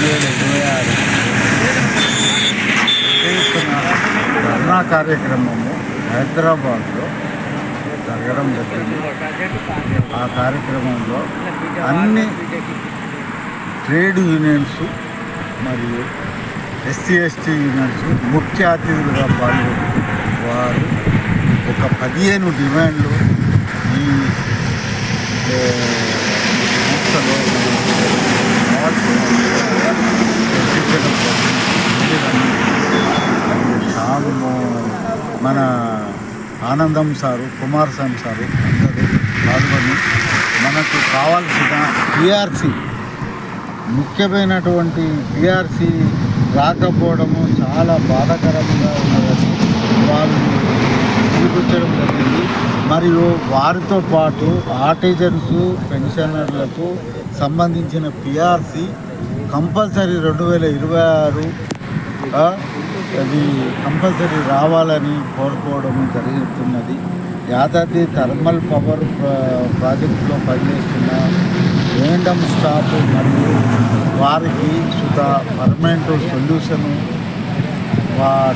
2026 ధర్నా కార్యక్రమము హైదరాబాద్లో జరగడం జరిగింది. ఆ కార్యక్రమంలో అన్ని ట్రేడ్ యూనియన్స్ మరియు ఎస్సీ ఎస్టీ యూనియన్స్ ముఖ్య అతిథులుగా పాల్గొని వారు ఒక 15 డిమాండ్లు ఈ సంస్థలో చర్చించడం శ్యాము, మన ఆనందం సారు, కుమారస్వామి సారు అందరూ పాల్గొని మనకు కావాల్సిన పిఆర్సి, ముఖ్యమైనటువంటి పిఆర్సి రాకపోవడము చాలా బాధాకరంగా ఉన్నదని వాళ్ళు చూపించడం జరిగింది. మరియు వారితో పాటు ఆర్టిజన్స్, పెన్షనర్లకు సంబంధించిన పిఆర్సి కంపల్సరీ 2026 అది కంపల్సరీ రావాలని కోరుకోవడం జరుగుతున్నది. యాదాద్రి థర్మల్ పవర్ ప్రాజెక్టులో పనిచేస్తున్న రేండమ్ స్టాఫ్ మరియు వారికి సుధా పర్మనెంట్ సొల్యూషను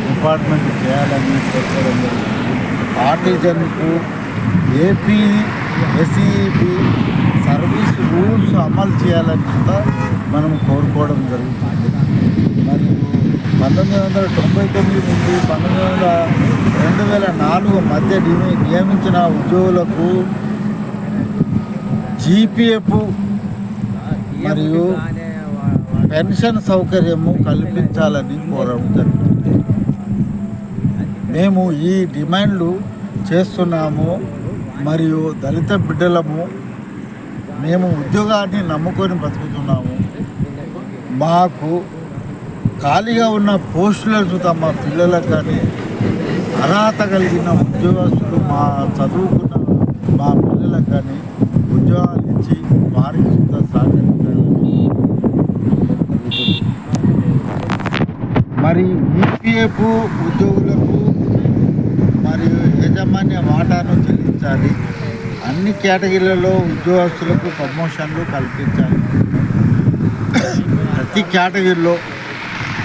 డిపార్ట్మెంట్ చేయాలని కోరుకోవడం జరుగుతుంది. ఆర్టిజన్కు ఏపీ ఎస్ఈబి సర్వీస్ రూల్స్ అమలు చేయాలని కూడా మనం కోరుకోవడం జరుగుతుంది. మరియు 1999 నుండి 2004 మధ్య నియమించిన ఉద్యోగులకు జీపీఎఫ్ మరియు పెన్షన్ సౌకర్యము కల్పించాలని కోరడం జరుగుతుంది. మేము ఈ డిమాండ్లు చేస్తున్నాము. మరియు దళిత బిడ్డలము మేము ఉద్యోగాన్ని నమ్ముకొని బతుకుతున్నాము. మాకు ఖాళీగా ఉన్న పోస్టులను మా పిల్లలకు కానీ అర్హత కలిగిన ఉద్యోగస్తులు మా చదువుకున్న మా పిల్లలకు కానీ ఉద్యోగాలు ఇచ్చి వారికి సహకరించాలని. మరి ఈపీఎఫ్ ఉద్యోగులకు మరియు యాజమాన్య వాటాను చెల్లించాలి. అన్ని కేటగిరీలలో ఉద్యోగస్తులకు ప్రమోషన్లు కల్పించాలి. ప్రతి కేటగిరీలో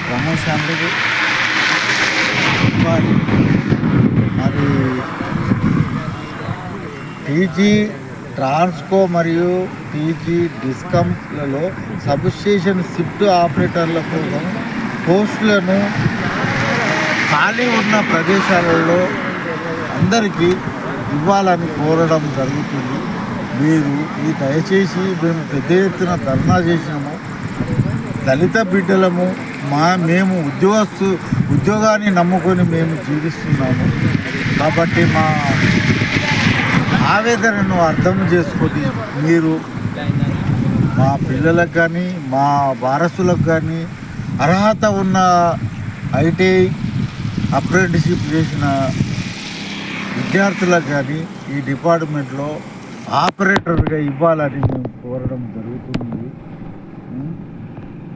ప్రమోషన్లు ఇవ్వాలి. మరి టీజీ ట్రాన్స్కో మరియు టీజీ డిస్కంలలో సబ్స్టేషన్ షిఫ్ట్ ఆపరేటర్ల కోసం పోస్టులను ఖాళీ ఉన్న ప్రదేశాలలో అందరికీ ఇవ్వాలని కోరడం జరుగుతుంది. మీరు ఈ దయచేసి మేము పెద్ద ఎత్తున ధర్నా చేసినాము. దళిత బిడ్డలము మేము ఉద్యోగాన్ని నమ్ముకొని మేము జీవిస్తున్నాము. కాబట్టి మా ఆవేదనను అర్థం చేసుకొని మీరు మా పిల్లలకు కానీ మా వారసులకు కానీ అర్హత ఉన్న ఐటీఐ అప్రెంటిస్షిప్ చేసిన విద్యార్థులకు కానీ ఈ డిపార్ట్మెంట్లో ఆపరేటర్గా ఇవ్వాలని మేము కోరడం జరుగుతుంది.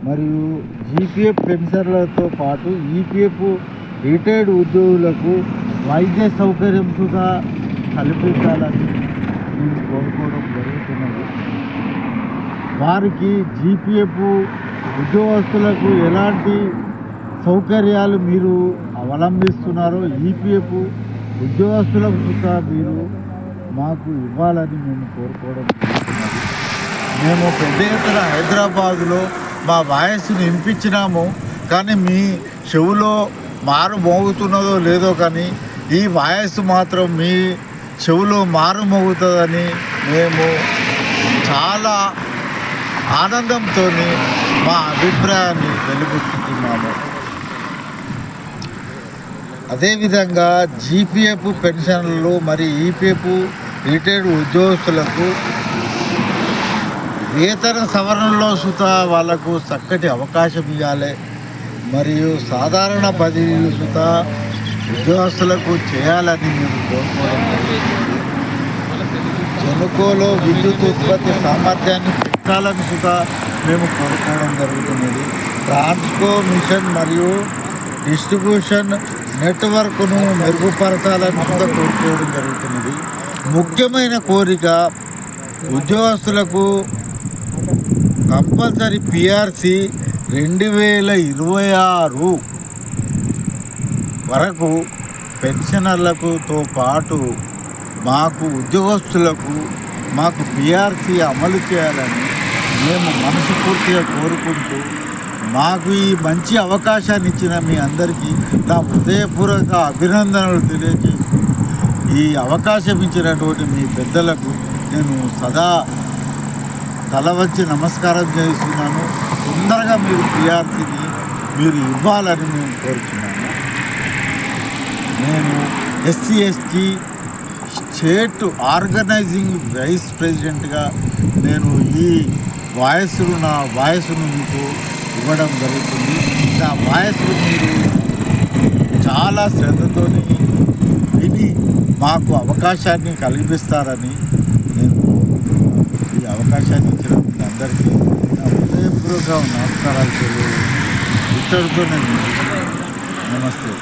మరియు జీపీఎఫ్ పెన్షన్లతో పాటు ఈపీఎఫ్ రిటైర్డ్ ఉద్యోగులకు వైద్య సౌకర్యం కూడా కల్పించాలని మేము కోరుకోవడం జరుగుతున్నది. వారికి జీపీఎఫ్ ఉద్యోగస్తులకు ఎలాంటి సౌకర్యాలు మీరు అవలంబిస్తున్నారో ఈపీఎఫ్ ఉద్యోగస్తులకు కూడా మీరు మాకు ఇవ్వాలని మేము కోరుకోవడం జరుగుతున్నది. మేము పెద్ద ఎత్తున హైదరాబాదులో మా వాయిస్ని వినిపించినాము. కానీ మీ చెవులో మారు మోగుతున్నదో లేదో కానీ ఈ వాయిస్ మాత్రం మీ చెవులో మారు మోగుతుందని మేము చాలా ఆనందంతో మా అభిప్రాయాన్ని వెలిబుచ్చుతున్నాము. అదేవిధంగా జీపీఎఫ్ పెన్షన్లు మరియు ఈపీఎఫ్ రిటైర్డ్ ఉద్యోగస్తులకు వేతన సవరణలో సుతా వాళ్ళకు చక్కటి అవకాశం ఇవ్వాలి. మరియు సాధారణ బదిలీలు సుతా ఉద్యోగస్తులకు చేయాలని మేము కోరుకోవడం జరుగుతుంది. చెనుకోలో విద్యుత్ ఉత్పత్తి సామర్థ్యాన్ని పెంచాలని సుతా మేము కోరుకోవడం జరుగుతున్నది. ట్రాన్స్కో మిషన్ మరియు డిస్ట్రిబ్యూషన్ నెట్వర్క్ను మెరుగుపరచాలని కూడా కోరుకోవడం జరుగుతున్నది. ముఖ్యమైన కోరిక ఉద్యోగస్తులకు కంపల్సరీ పిఆర్సి 2026 వరకు పెన్షనర్లకుతో పాటు మాకు ఉద్యోగస్తులకు మాకు పిఆర్సీ అమలు చేయాలని మేము మనస్ఫూర్తిగా కోరుకుంటూ మాకు ఈ మంచి అవకాశాన్ని ఇచ్చిన మీ అందరికీ నా హృదయపూర్వక అభినందనలు తెలియజేస్తూ ఈ అవకాశం ఇచ్చినటువంటి మీ పెద్దలకు నేను సదా తల వంచి నమస్కారం చేస్తున్నాను. తొందరగా మీరు పిఆర్సీని మీరు ఇవ్వాలని మేము కోరుతున్నాను. నేను SC ST state organizing vice ప్రెసిడెంట్గా నేను ఈ నా వాయిస్ను మీకు ఇవ్వడం జరుగుతుంది. నా వాయిస్ను మీరు చాలా శ్రద్ధతో విని మాకు అవకాశాన్ని కల్పిస్తారని నేను ఈ అవకాశాన్ని ఇచ్చిన అందరికీ నా హృదయపూర్వక నమస్కారాలు తెలియజేస్తూ ఇక్కడితో నేను నమస్తే.